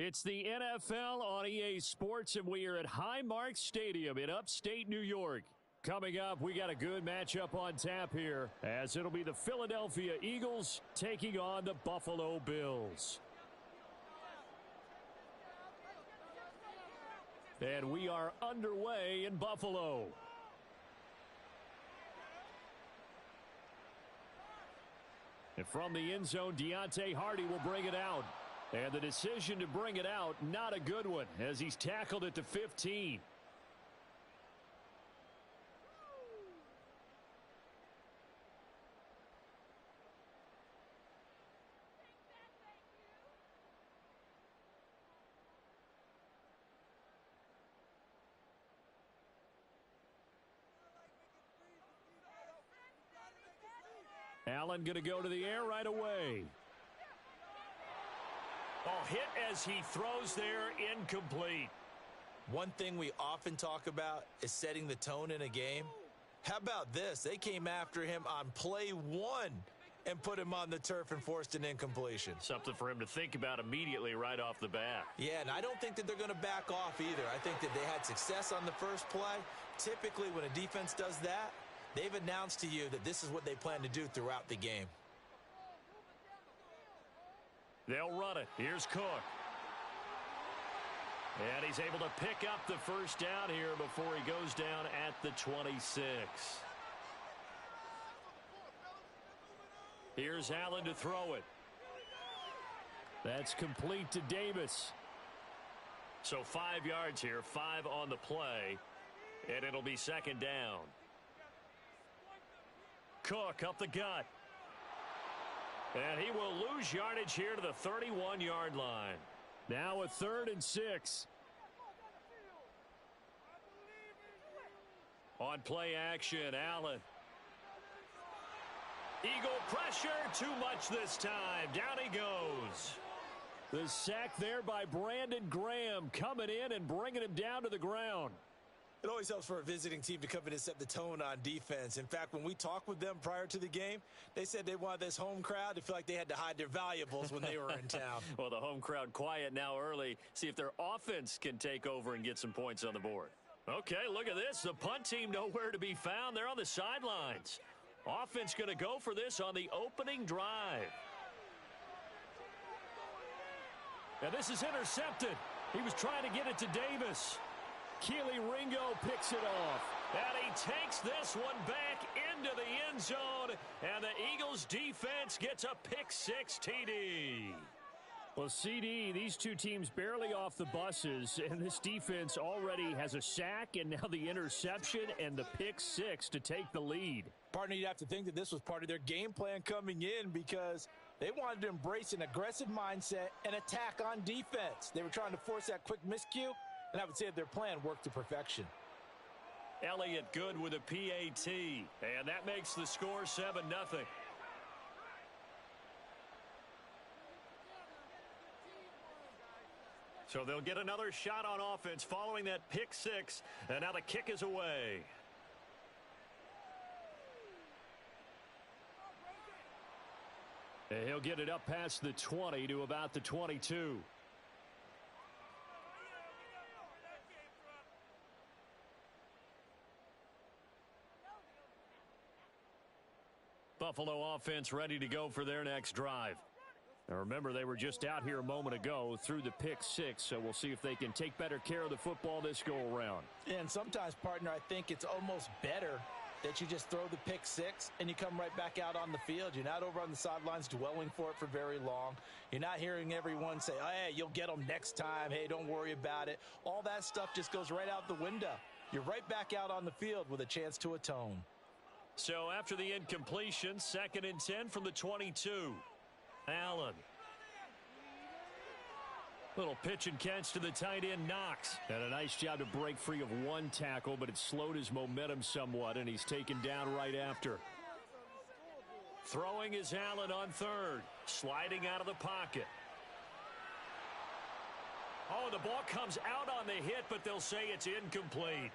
It's the NFL on EA Sports, and we are at Highmark Stadium in upstate New York. Coming up, we got a good matchup on tap here, as it'll be the Philadelphia Eagles taking on the Buffalo Bills. And we are underway in Buffalo. And from the end zone, Deontay Hardy will bring it out. And the decision to bring it out, not a good one, as he's tackled at the 15. Allen going to go to the air right away. Oh, hit as he throws there, incomplete. One thing we often talk about is setting the tone in a game. How about this? They came after him on play one and put him on the turf and forced an incompletion. Something for him to think about immediately right off the bat. Yeah, and I don't think that they're going to back off either. I think that they had success on the first play. Typically, when a defense does that, they've announced to you that this is what they plan to do throughout the game. They'll run it. Here's Cook. And he's able to pick up the first down here before he goes down at the 26. Here's Allen to throw it. That's complete to Davis. So 5 yards here, 5 on the play, and it'll be second down. Cook up the gut. And he will lose yardage here to the 31-yard line. Now a 3rd and 6. On play action, Allen. Eagle pressure, too much this time. Down he goes. The sack there by Brandon Graham, coming in and bringing him down to the ground. It always helps for a visiting team to come in and set the tone on defense. In fact, when we talked with them prior to the game, they said they wanted this home crowd to feel like they had to hide their valuables when they were in town. Well, the home crowd quiet now early. See if their offense can take over and get some points on the board. Okay, look at this. The punt team nowhere to be found. They're on the sidelines. Offense going to go for this on the opening drive. And this is intercepted. He was trying to get it to Davis. Keely Ringo picks it off. And he takes this one back into the end zone. And the Eagles defense gets a pick-6 TD. Well, CD, these two teams barely off the buses, and this defense already has a sack and now the interception and the pick-6 to take the lead. Partner, you'd have to think that this was part of their game plan coming in because they wanted to embrace an aggressive mindset and attack on defense. They were trying to force that quick miscue. And I would say that their plan worked to perfection. Elliott good with a PAT. And that makes the score 7-0. So they'll get another shot on offense following that pick-6. And now the kick is away. And he'll get it up past the 20 to about the 22. Buffalo offense ready to go for their next drive. Now remember, they were just out here a moment ago through the pick-6, so we'll see if they can take better care of the football this go-around. And sometimes, partner, I think it's almost better that you just throw the pick-6 and you come right back out on the field. You're not over on the sidelines dwelling for it for very long. You're not hearing everyone say, oh, hey, you'll get them next time. Hey, don't worry about it. All that stuff just goes right out the window. You're right back out on the field with a chance to atone. So after the incompletion, 2nd and 10 from the 22. Allen. Little pitch and catch to the tight end, Knox. And a nice job to break free of one tackle, but it slowed his momentum somewhat, and he's taken down right after. Throwing is Allen on 3rd. Sliding out of the pocket. Oh, the ball comes out on the hit, but they'll say it's incomplete.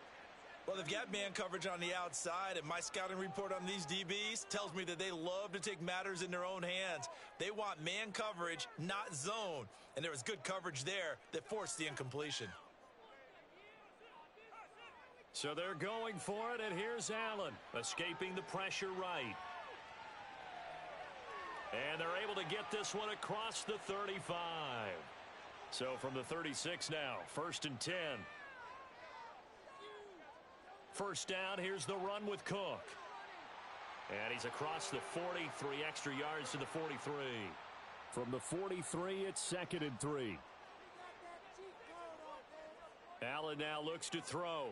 Well, they've got man coverage on the outside, and my scouting report on these DBs tells me that they love to take matters in their own hands. They want man coverage, not zone, and there was good coverage there that forced the incompletion. So they're going for it, and here's Allen, escaping the pressure right. And they're able to get this one across the 35. So from the 36 now, 1st and 10. First down, here's the run with Cook. And he's across the 40, 3 extra yards to the 43. From the 43, it's 2nd and 3. Allen now looks to throw.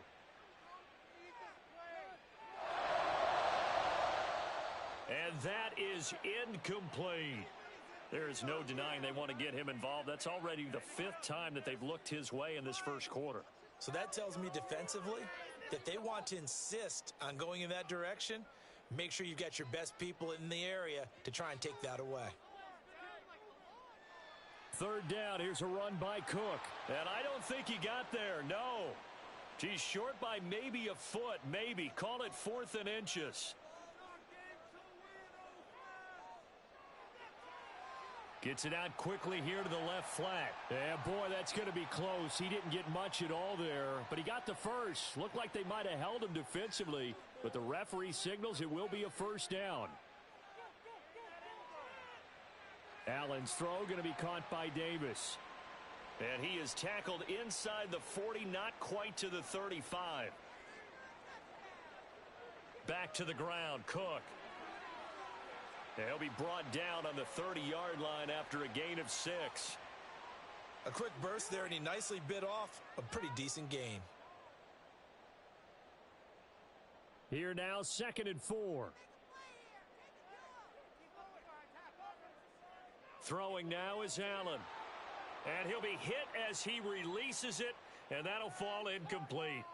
And that is incomplete. There is no denying they want to get him involved. That's already the 5th time that they've looked his way in this first quarter. So that tells me defensively that they want to insist on going in that direction. Make sure you've got your best people in the area to try and take that away. 3rd down, here's a run by Cook. And I don't think he got there, no. He's short by maybe a foot, maybe. Call it 4th and inches. Gets it out quickly here to the left flat. Yeah, boy, that's going to be close. He didn't get much at all there, but he got the first. Looked like they might have held him defensively, but the referee signals it will be a 1st down. Allen's throw going to be caught by Davis. And he is tackled inside the 40, not quite to the 35. Back to the ground, Cook. He'll be brought down on the 30-yard line after a gain of 6. A quick burst there, and he nicely bit off a pretty decent gain. Here now, 2nd and 4. Throwing now is Allen. And he'll be hit as he releases it, and that'll fall incomplete.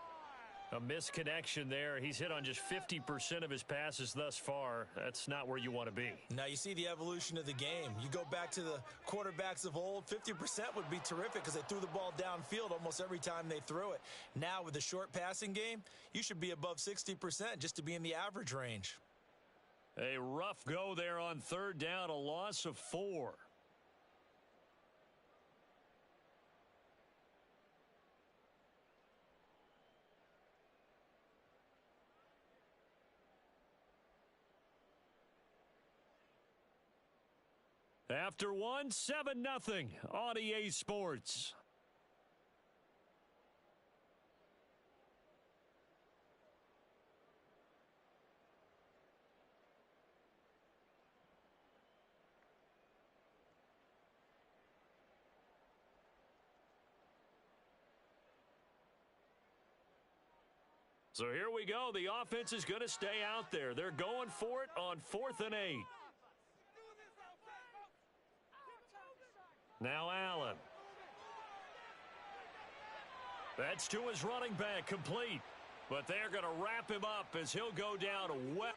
A misconnection there. He's hit on just 50% of his passes thus far. That's not where you want to be. Now you see the evolution of the game. You go back to the quarterbacks of old, 50% would be terrific because they threw the ball downfield almost every time they threw it. Now with the short passing game, you should be above 60% just to be in the average range. A rough go there on 3rd down, a loss of 4. After 1, 7-0 on EA Sports. So here we go. The offense is going to stay out there. They're going for it on 4th and 8. Now Allen. That's to his running back, complete. But they're going to wrap him up as he'll go down well.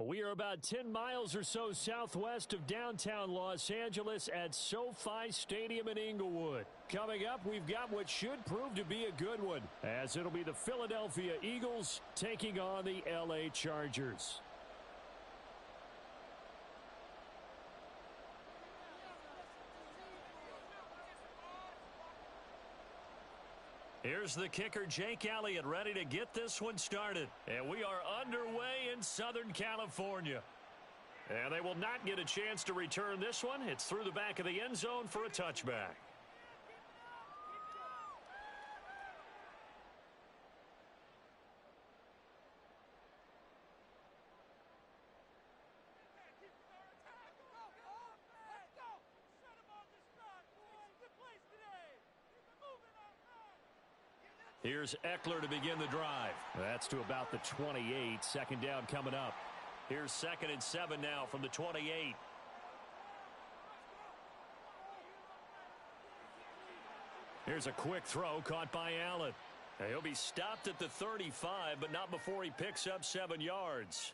We are about 10 miles or so southwest of downtown Los Angeles at SoFi Stadium in Inglewood. Coming up, we've got what should prove to be a good one, as it'll be the Philadelphia Eagles taking on the LA Chargers. Here's the kicker, Jake Elliott, ready to get this one started. And we are underway in Southern California. And they will not get a chance to return this one. It's through the back of the end zone for a touchback. Here's Eckler to begin the drive. That's to about the 28. Second down coming up. Here's 2nd and 7 now from the 28. Here's a quick throw caught by Allen. He'll be stopped at the 35, but not before he picks up 7 yards.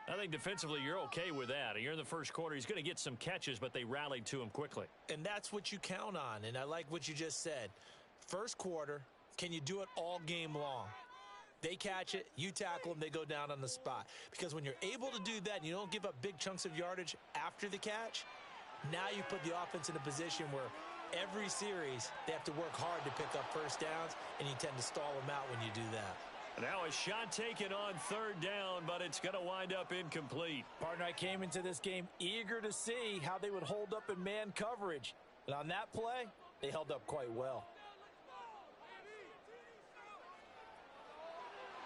I think defensively you're okay with that. You're in the first quarter. He's going to get some catches, but they rallied to him quickly. And that's what you count on, and I like what you just said. First quarter, can you do it all game long? They catch it, you tackle them, they go down on the spot. Because when you're able to do that and you don't give up big chunks of yardage after the catch, now you put the offense in a position where every series they have to work hard to pick up first downs, and you tend to stall them out when you do that. Now a shot taken on 3rd down, but it's going to wind up incomplete. Partner, I came into this game eager to see how they would hold up in man coverage. And on that play, they held up quite well.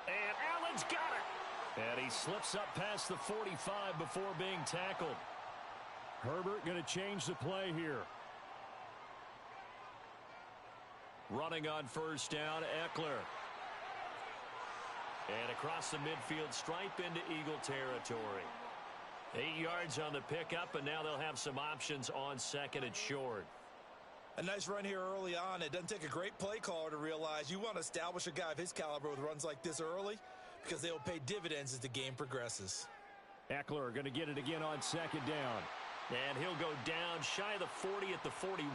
And Allen's got it. And he slips up past the 45 before being tackled. Herbert going to change the play here. Running on 1st down, Eckler. And across the midfield stripe into Eagle territory. 8 yards on the pickup, and now they'll have some options on 2nd and short. A nice run here early on. It doesn't take a great play caller to realize you want to establish a guy of his caliber with runs like this early, because they will pay dividends as the game progresses. Eckler going to get it again on 2nd down. And he'll go down shy of the 40 at the 41.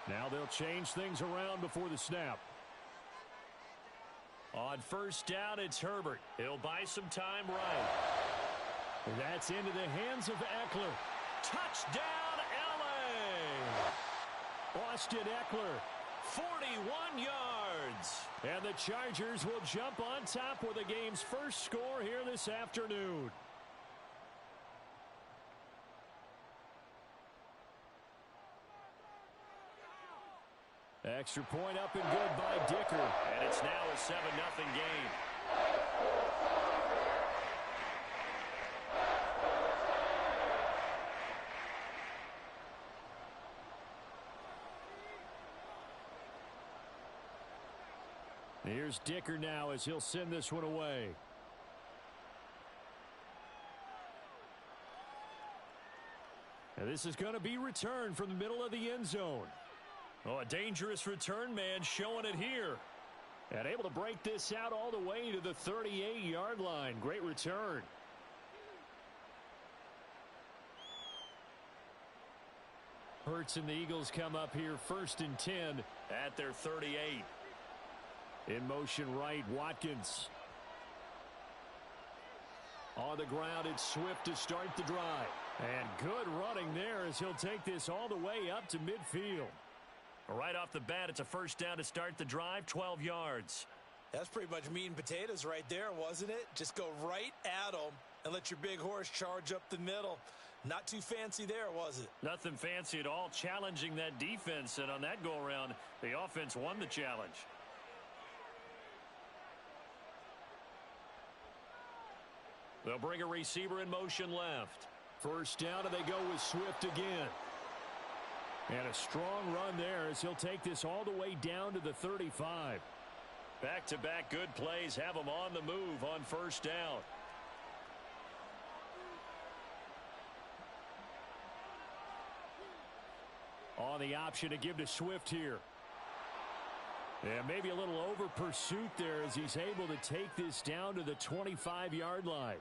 Now they'll change things around before the snap. On 1st down, it's Herbert. He'll buy some time right. That's into the hands of Eckler. Touchdown, LA! Austin Eckler, 41 yards. And the Chargers will jump on top with the game's first score here this afternoon. Extra point up and good by Dicker. And it's now a 7-0 game. Here's Dicker now as he'll send this one away. And this is going to be returned from the middle of the end zone. Oh, a dangerous return man showing it here. And able to break this out all the way to the 38-yard line. Great return. Hurts and the Eagles come up here 1st and 10 at their 38. In motion right, Watkins. On the ground, it's Swift to start the drive. And good running there as he'll take this all the way up to midfield. Right off the bat, it's a 1st down to start the drive, 12 yards. That's pretty much meat and potatoes right there, wasn't it? Just go right at them and let your big horse charge up the middle. Not too fancy there, was it? Nothing fancy at all, challenging that defense. And on that go-around, the offense won the challenge. They'll bring a receiver in motion left. 1st down, and they go with Swift again. And a strong run there as he'll take this all the way down to the 35. Back-to-back good plays have him on the move on 1st down. On the option to give to Swift here. And maybe a little over pursuit there as he's able to take this down to the 25-yard line.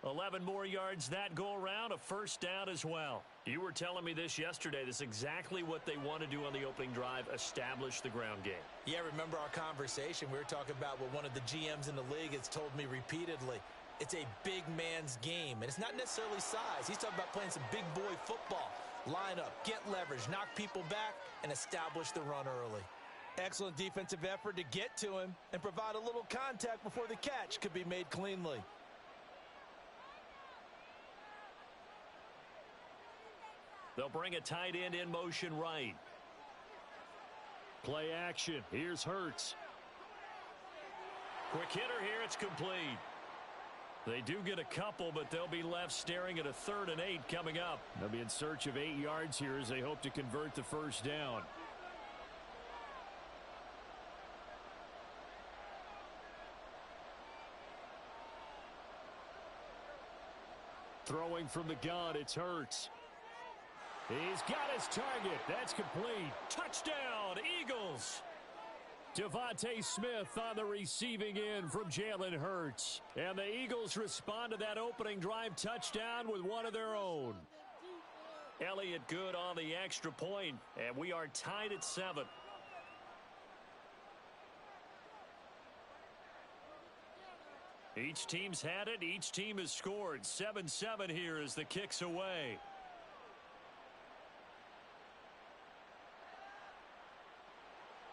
11 more yards that go around, a first down as well. You were telling me this yesterday. This is exactly what they want to do on the opening drive, establish the ground game. Yeah, remember our conversation. We were talking about what one of the GMs in the league has told me repeatedly. It's a big man's game, and it's not necessarily size. He's talking about playing some big boy football. Line up, get leverage, knock people back, and establish the run early. Excellent defensive effort to get to him and provide a little contact before the catch could be made cleanly. They'll bring a tight end in motion right. Play action. Here's Hurts. Quick hitter here. It's complete. They do get a couple, but they'll be left staring at a 3rd and 8 coming up. They'll be in search of 8 yards here as they hope to convert the first down. Throwing from the gun, it's Hurts. He's got his target. That's complete. Touchdown, Eagles. Devontae Smith on the receiving end from Jalen Hurts. And the Eagles respond to that opening drive touchdown with one of their own. Elliott good on the extra point, and we are tied at 7. Each team's had it. Each team has scored. 7-7 here as the kick's away.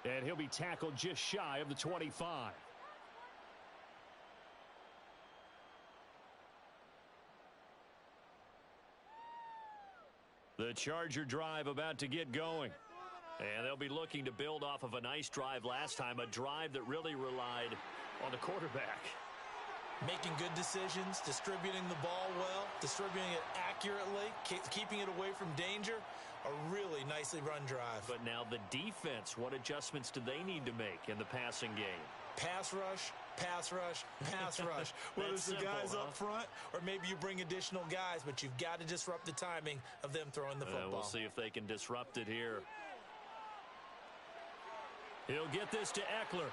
And he'll be tackled just shy of the 25. The Charger drive about to get going. And they'll be looking to build off of a nice drive last time, a drive that really relied on the quarterback. Making good decisions, distributing the ball well, distributing it accurately, keeping it away from danger. A really nicely run drive. But now the defense, what adjustments do they need to make in the passing game? Pass rush, pass rush, pass rush. Whether it's the guys up front or maybe you bring additional guys, but you've got to disrupt the timing of them throwing the football. We'll see if they can disrupt it here. He'll get this to Eckler.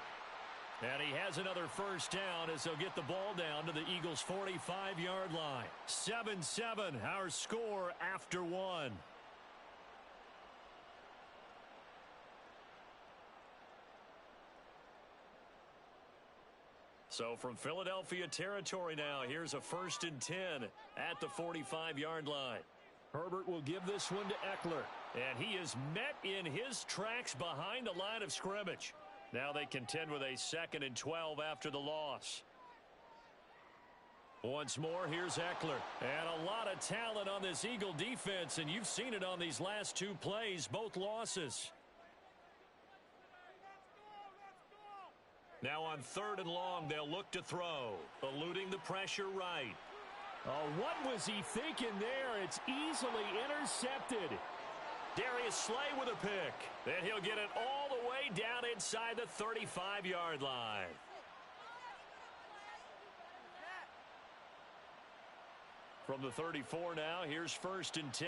And he has another first down as they'll get the ball down to the Eagles' 45-yard line. 7-7, our score after 1. So from Philadelphia territory now, here's a 1st and 10 at the 45-yard line. Herbert will give this one to Eckler. And he is met in his tracks behind the line of scrimmage. Now they contend with a 2nd and 12 after the loss. Once more, here's Eckler. And a lot of talent on this Eagle defense, and you've seen it on these last 2 plays, both losses. Now on 3rd and long, they'll look to throw, eluding the pressure right. Oh, what was he thinking there? It's easily intercepted. Darius Slay with a pick. Then he'll get it all the way down inside the 35-yard line. From the 34 now, here's 1st and 10.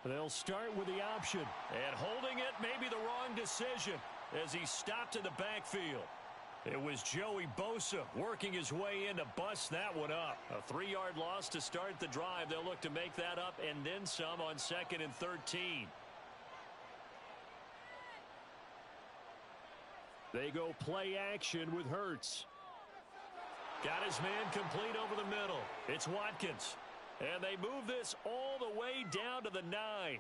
They'll start with the option. And holding it may be the wrong decision as he stopped in the backfield. It was Joey Bosa working his way in to bust that one up. A 3-yard loss to start the drive. They'll look to make that up and then some on 2nd and 13. They go play action with Hurts. Got his man complete over the middle. It's Watkins. And they move this all the way down to the 9.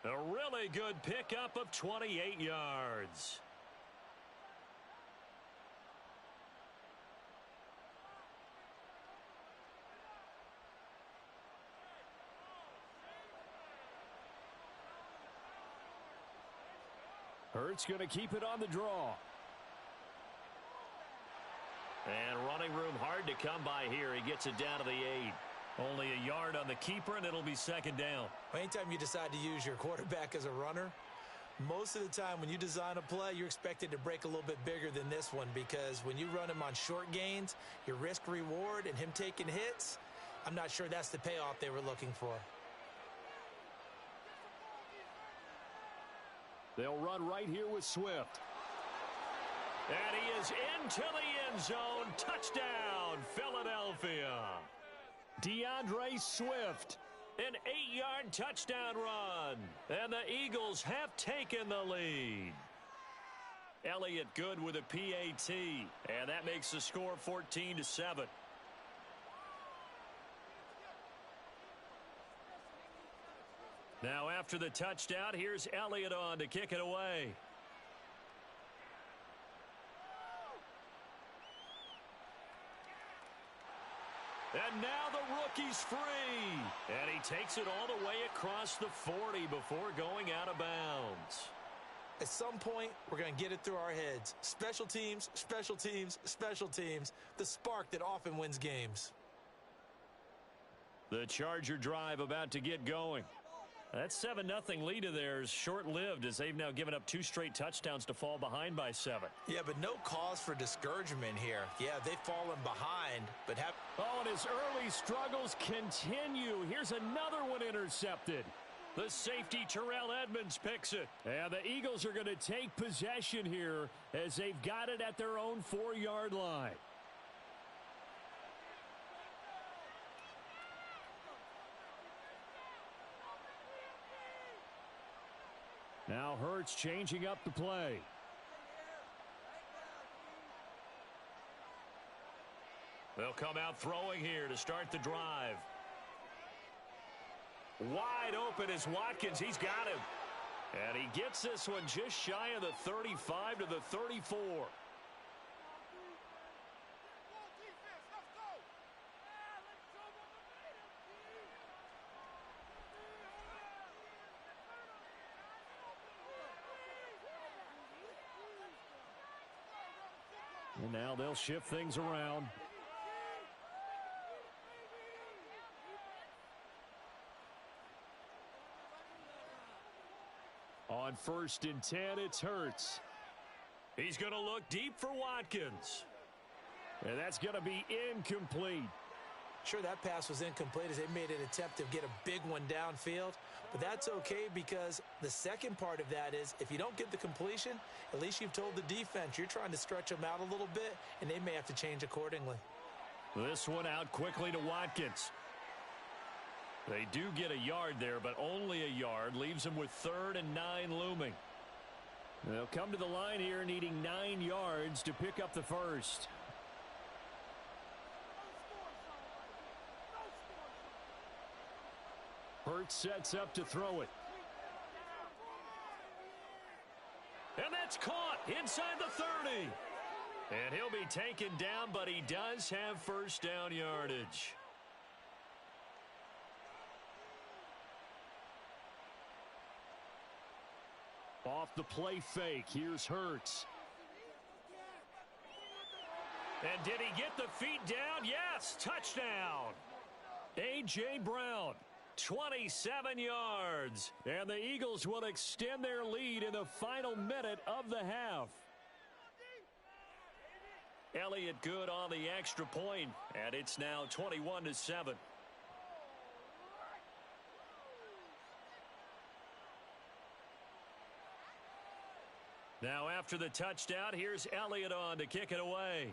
A really good pickup of 28 yards. Hurts going to keep it on the draw. And running room hard to come by here. He gets it down to the 8. Only a yard on the keeper, and it'll be 2nd down. Anytime you decide to use your quarterback as a runner, most of the time when you design a play, you're expected to break a little bit bigger than this one because when you run him on short gains, your risk-reward and him taking hits, I'm not sure that's the payoff they were looking for. They'll run right here with Swift. And he is into the end zone. Touchdown, Philadelphia. DeAndre Swift, an 8-yard touchdown run. And the Eagles have taken the lead. Elliott good with a PAT. And that makes the score 14-7. Now after the touchdown, here's Elliott on to kick it away. And now the rookie's free. And he takes it all the way across the 40 before going out of bounds. At some point, we're going to get it through our heads. Special teams, special teams, special teams. The spark that often wins games. The Charger drive about to get going. That 7-0 lead of theirs short-lived as they've now given up 2 straight touchdowns to fall behind by 7. Yeah, but no cause for discouragement here. Yeah, they've fallen behind, but have... Oh, and his early struggles continue. Here's another one intercepted. The safety, Terrell Edmonds, picks it. And the Eagles are going to take possession here as they've got it at their own 4-yard line. Now Hurts changing up the play. They'll come out throwing here to start the drive. Wide open is Watkins. He's got him. And he gets this one just shy of the 35 to the 34. And now they'll shift things around. On 1st and 10, it's Hurts. He's going to look deep for Watkins. And that's going to be incomplete. Sure, that pass was incomplete as they made an attempt to get a big one downfield. But that's okay because the second part of that is if you don't get the completion, at least you've told the defense you're trying to stretch them out a little bit, and they may have to change accordingly. This one out quickly to Watkins. They do get a yard there, but only a yard. Leaves them with 3rd and 9 looming. They'll come to the line here needing 9 yards to pick up the first. Hurts sets up to throw it. And that's caught inside the 30. And he'll be taken down, but he does have first down yardage. Off the play fake, here's Hurts. And did he get the feet down? Yes, touchdown. A.J. Brown. 27 yards. And the Eagles will extend their lead in the final minute of the half. Elliott good on the extra point, and it's now 21-7. Now after the touchdown, here's Elliott on to kick it away.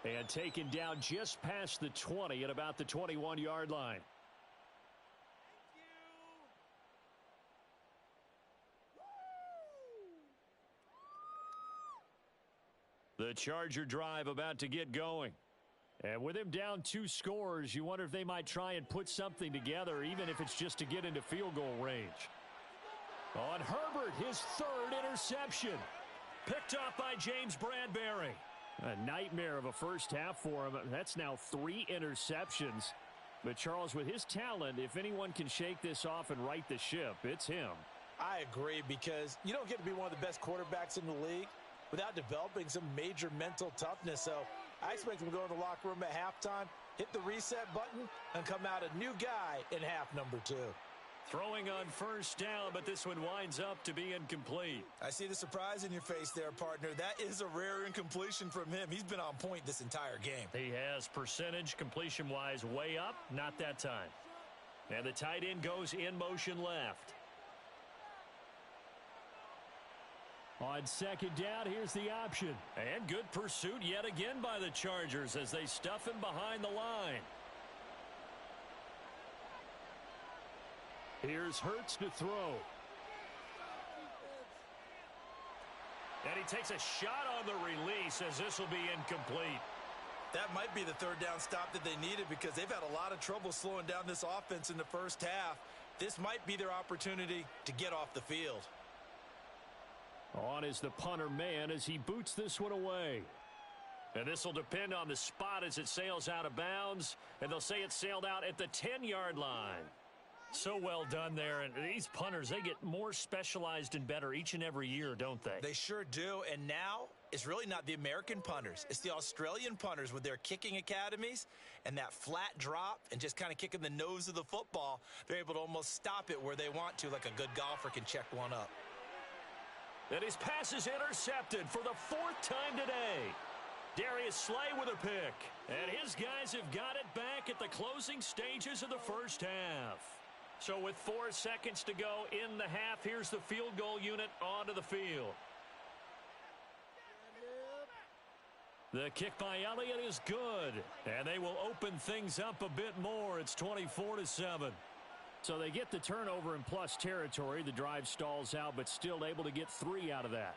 And taken down just past the 20 at about the 21-yard line. The Charger drive about to get going. And with him down 2 scores, you wonder if they might try and put something together, even if it's just to get into field goal range. On Herbert, his 3rd interception. Picked off by James Bradbury. A nightmare of a first half for him. That's now 3 interceptions. But Charles, with his talent, if anyone can shake this off and right the ship, it's him. I agree, because you don't get to be one of the best quarterbacks in the league without developing some major mental toughness. So I expect him to go in the locker room at halftime, hit the reset button, and come out a new guy in half number 2. Throwing on first down, but this one winds up to be incomplete. I see the surprise in your face there, partner. That is a rare incompletion from him. He's been on point this entire game. He has percentage completion-wise way up, not that time. And the tight end goes in motion left. On second down, here's the option. And good pursuit yet again by the Chargers as they stuff him behind the line. Here's Hurts to throw. And he takes a shot on the release as this will be incomplete. That might be the third down stop that they needed because they've had a lot of trouble slowing down this offense in the first half. This might be their opportunity to get off the field. On is the punter man as he boots this one away. And this will depend on the spot as it sails out of bounds. And they'll say it sailed out at the 10-yard line. So well done there. And these punters, they get more specialized and better each and every year, don't they? They sure do. And now it's really not the American punters. It's the Australian punters with their kicking academies and that flat drop and just kind of kicking the nose of the football. They're able to almost stop it where they want to, like a good golfer can check one up. And his pass is intercepted for the fourth time today. Darius Slay with a pick. And his guys have got it back at the closing stages of the first half. So with 4 seconds to go in the half, here's the field goal unit onto the field. The kick by Elliott is good. And they will open things up a bit more. It's 24-7. So they get the turnover in plus territory. The drive stalls out, but still able to get 3 out of that.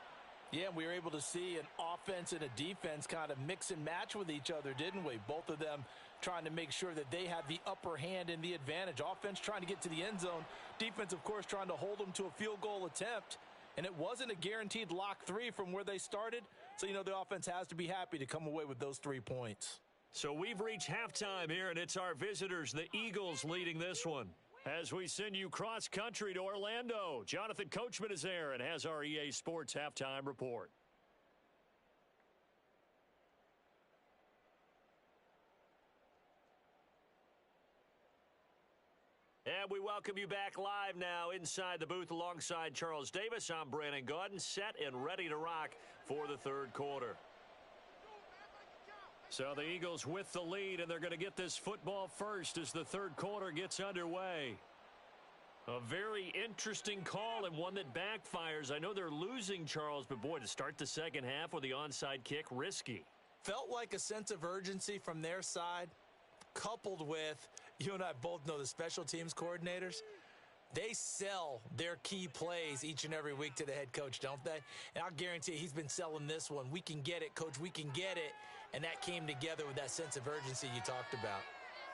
Yeah, we were able to see an offense and a defense kind of mix and match with each other, didn't we? Both of them trying to make sure that they have the upper hand and the advantage. Offense trying to get to the end zone. Defense, of course, trying to hold them to a field goal attempt. And it wasn't a guaranteed lock 3 from where they started. So, you know, the offense has to be happy to come away with those 3 points. So we've reached halftime here, and it's our visitors, the Eagles, leading this one. As we send you cross-country to Orlando, Jonathan Coachman is there and has our EA Sports Halftime Report. And we welcome you back live now inside the booth alongside Charles Davis. I'm Brandon Gaudin, set and ready to rock for the third quarter. So the Eagles with the lead, and they're going to get this football first as the third quarter gets underway. A very interesting call and one that backfires. I know they're losing, Charles, but boy, to start the second half with the onside kick, risky. Felt like a sense of urgency from their side, coupled with, you and I both know the special teams coordinators. They sell their key plays each and every week to the head coach, don't they? And I'll guarantee you he's been selling this one. We can get it, coach, we can get it. And that came together with that sense of urgency you talked about.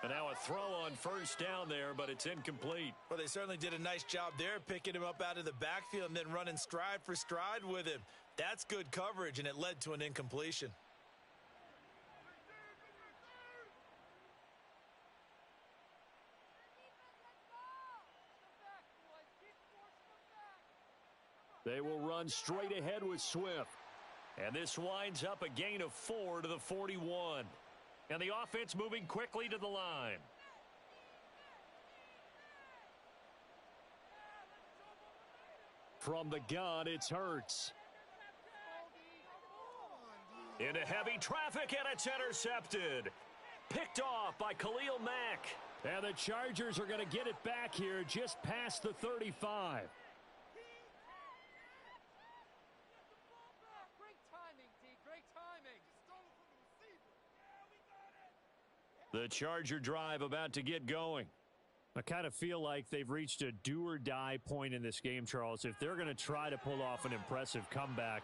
And now a throw on first down there, but it's incomplete. Well, they certainly did a nice job there, picking him up out of the backfield and then running stride for stride with him. That's good coverage, and it led to an incompletion. They will run straight ahead with Swift. And this winds up a gain of 4 to the 41. And the offense moving quickly to the line. From the gun, it's Hurts. Into heavy traffic, and it's intercepted. Picked off by Khalil Mack. And the Chargers are going to get it back here just past the 35. The Charger drive about to get going. I kind of feel like they've reached a do-or-die point in this game, Charles. If they're going to try to pull off an impressive comeback,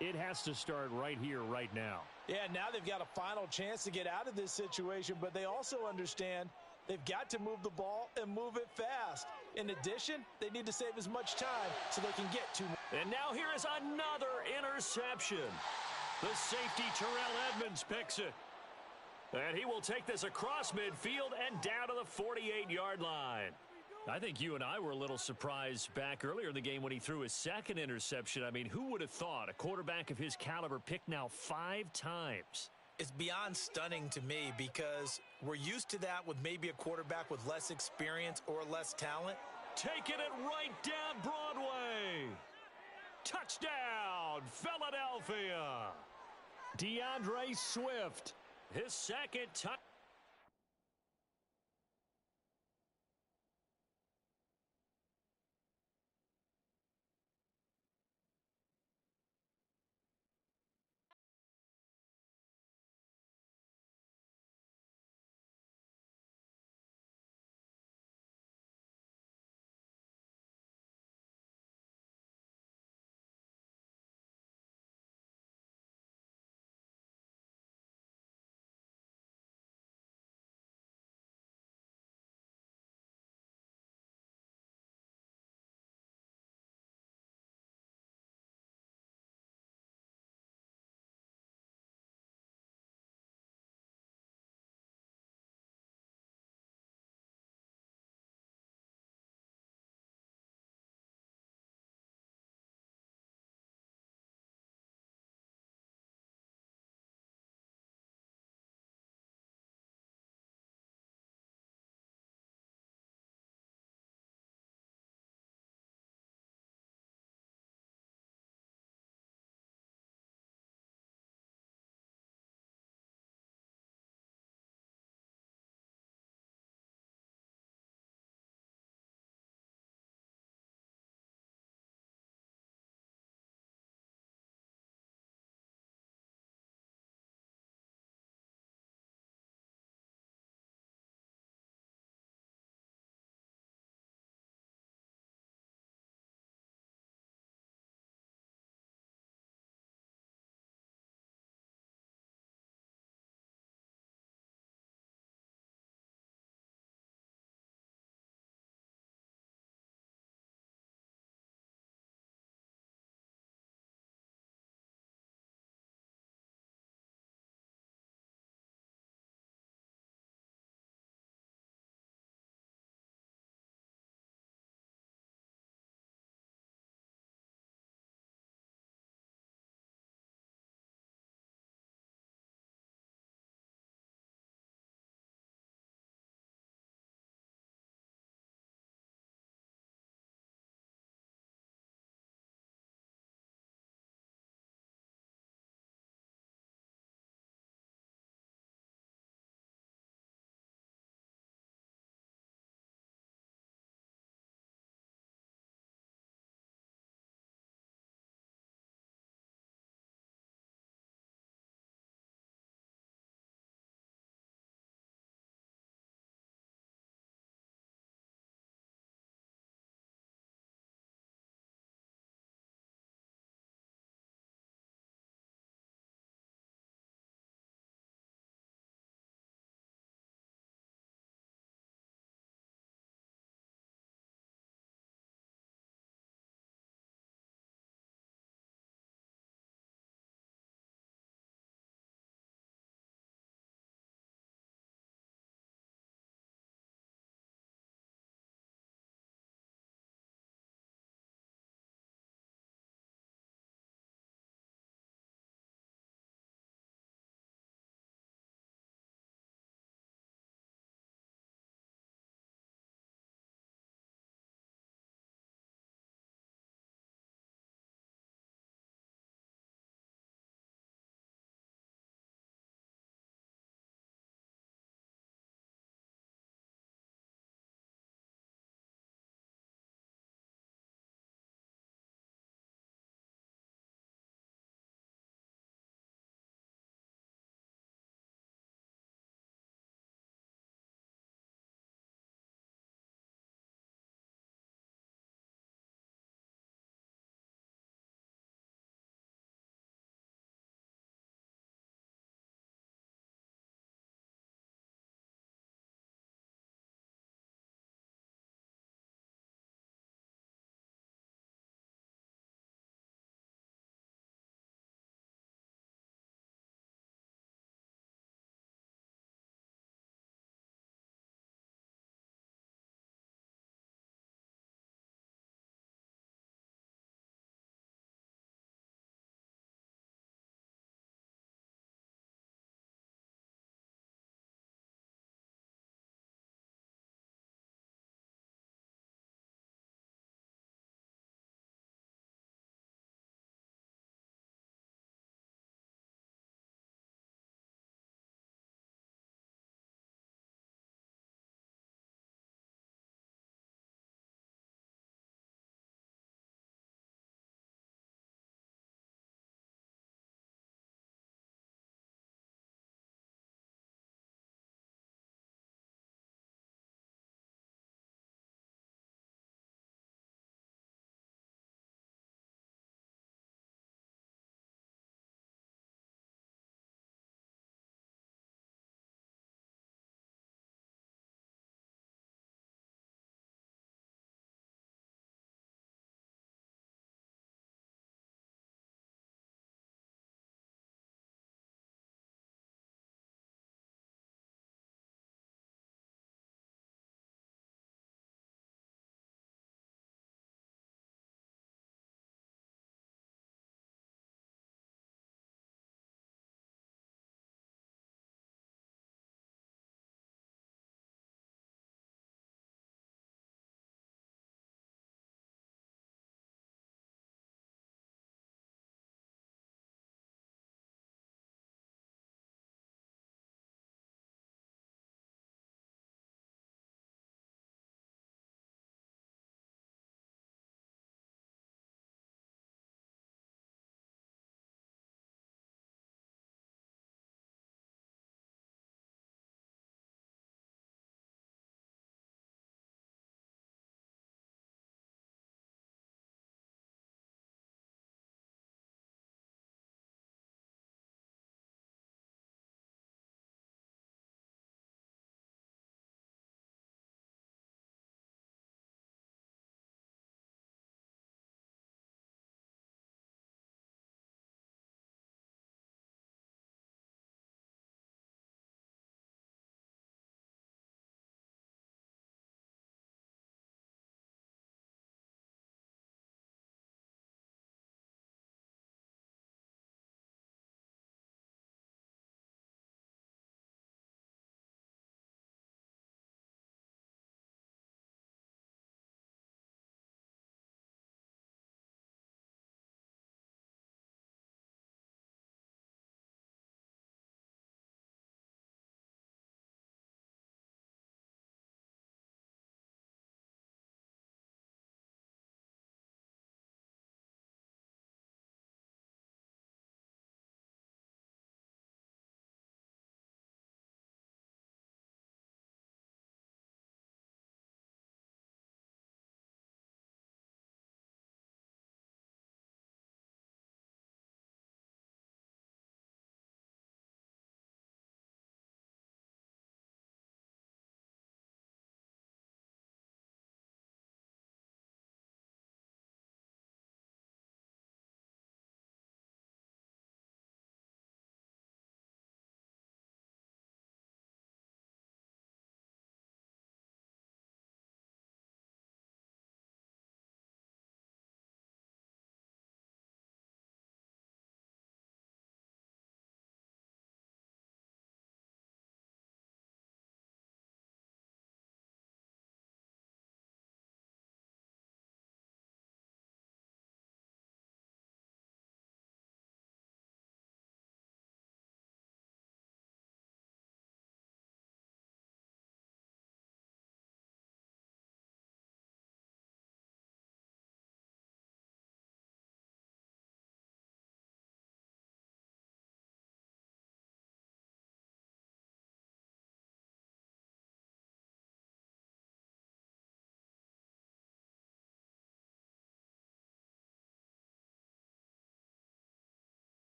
it has to start right here, right now. Yeah, now they've got a final chance to get out of this situation, but they also understand they've got to move the ball and move it fast. In addition, they need to save as much time so they can get to more. And now here is another interception. The safety, Terrell Edmonds, picks it. And he will take this across midfield and down to the 48-yard line. I think you and I were a little surprised back earlier in the game when he threw his second interception. I mean, who would have thought a quarterback of his caliber picked now 5 times? It's beyond stunning to me because we're used to that with maybe a quarterback with less experience or less talent. taking it right down Broadway. Touchdown, Philadelphia. DeAndre Swift, his second touchdown.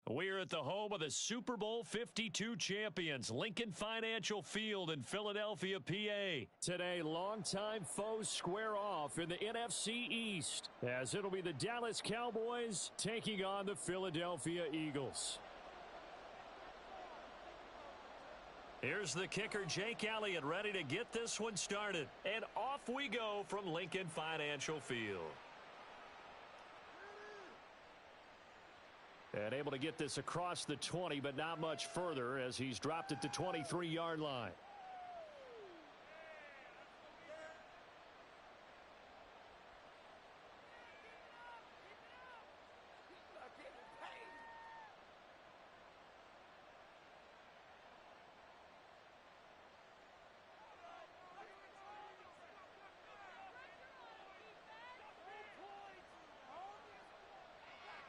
We're at the home of the Super Bowl 52 champions, Lincoln Financial Field in Philadelphia, PA. Today, longtime foes square off in the NFC East, as it'll be the Dallas Cowboys taking on the Philadelphia Eagles. Here's the kicker, Jake Elliott, ready to get this one started. And off we go from Lincoln Financial Field. And able to get this across the 20, but not much further as he's dropped it to 23-yard line.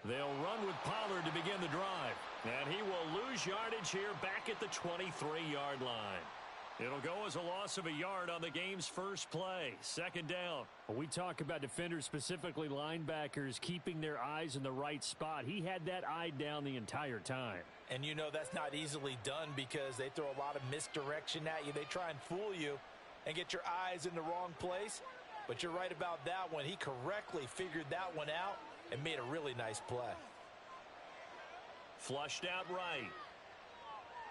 They'll run with Pollard to begin the drive. And he will lose yardage here back at the 23-yard line. It'll go as a loss of a yard on the game's first play. Second down. When we talk about defenders, specifically linebackers, keeping their eyes in the right spot. He had that eye down the entire time. And you know that's not easily done because they throw a lot of misdirection at you. They try and fool you and get your eyes in the wrong place. But you're right about that one. He correctly figured that one out and made a really nice play. Flushed out right.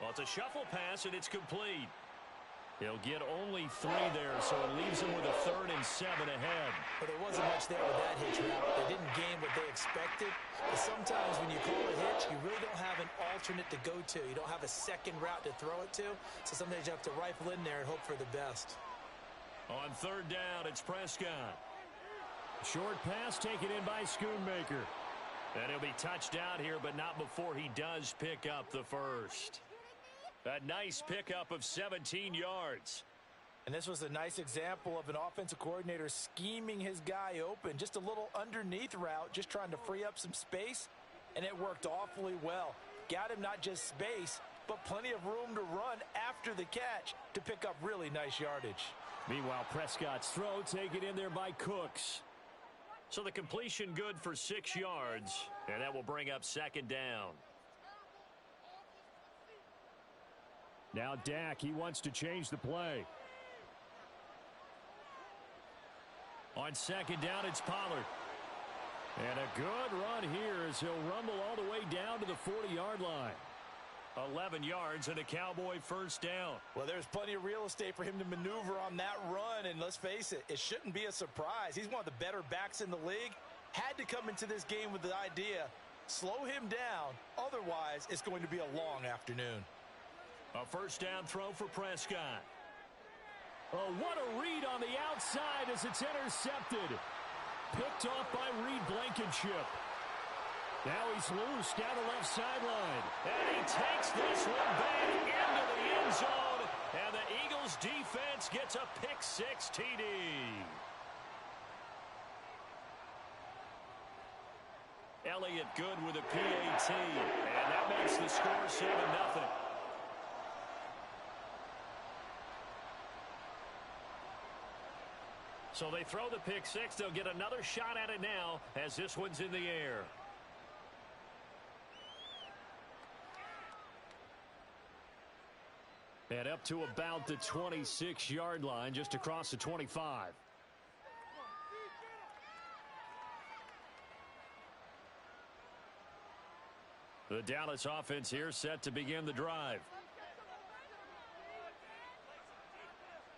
Well, it's a shuffle pass, and it's complete. He'll get only 3 there, so it leaves him with a 3rd and 7 ahead. But there wasn't much there with that hitch route. They didn't gain what they expected. But sometimes when you call a hitch, you really don't have an alternate to go to. You don't have a second route to throw it to. So sometimes you have to rifle in there and hope for the best. On 3rd down, it's Prescott. Short pass taken in by Schoonmaker. And he'll be touched out here, but not before he does pick up the first. A nice pickup of 17 yards. And this was a nice example of an offensive coordinator scheming his guy open. Just a little underneath route, just trying to free up some space. And it worked awfully well. Got him not just space, but plenty of room to run after the catch to pick up really nice yardage. Meanwhile, Prescott's throw taken in there by Cooks. So the completion good for 6 yards, and that will bring up 2nd down. Now Dak, he wants to change the play. On 2nd down, it's Pollard. And a good run here as he'll rumble all the way down to the 40-yard line. 11 yards and a Cowboy first down. Well, there's plenty of real estate for him to maneuver on that run, and let's face it, it shouldn't be a surprise. He's one of the better backs in the league. Had to come into this game with the idea, slow him down, otherwise it's going to be a long afternoon. A first down throw for Prescott. Oh, what a read on the outside as it's intercepted. Picked off by Reed Blankenship. Now he's loose down the left sideline. And he takes this one back into the end zone. And the Eagles defense gets a pick-6 TD. Elliott good with a PAT. And that makes the score 7-0. So they throw the pick-6. They'll get another shot at it now as this one's in the air. And up to about the 26-yard line, just across the 25. The Dallas offense here set to begin the drive.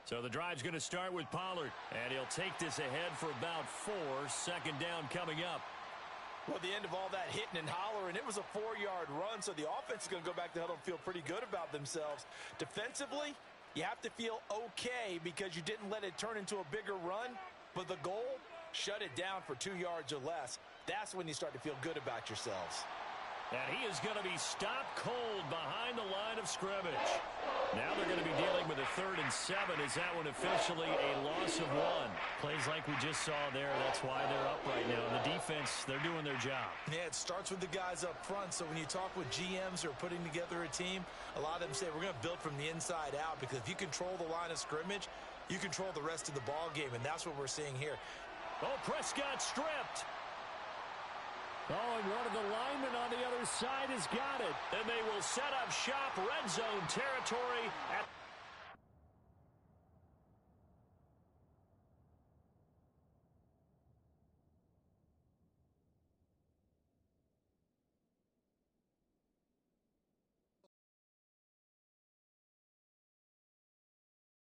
So the drive's going to start with Pollard. And he'll take this ahead for about 4. 2nd down coming up. Well, at the end of all that hitting and hollering, it was a 4-yard run, so the offense is going to go back to the huddle and feel pretty good about themselves. Defensively, you have to feel okay because you didn't let it turn into a bigger run, but the goal, shut it down for 2 yards or less. That's when you start to feel good about yourselves. And he is going to be stopped cold behind the line of scrimmage. Now they're going to be dealing with a 3rd and 7. Is that one officially a loss of 1? Plays like we just saw there. That's why they're up right now. And the defense, they're doing their job. Yeah, it starts with the guys up front. So when you talk with GMs who are putting together a team, a lot of them say we're going to build from the inside out because if you control the line of scrimmage, you control the rest of the ball game, and that's what we're seeing here. Oh, Prescott stripped. Oh, and one of the linemen on the other other side has got it. And they will set up shop red zone territory at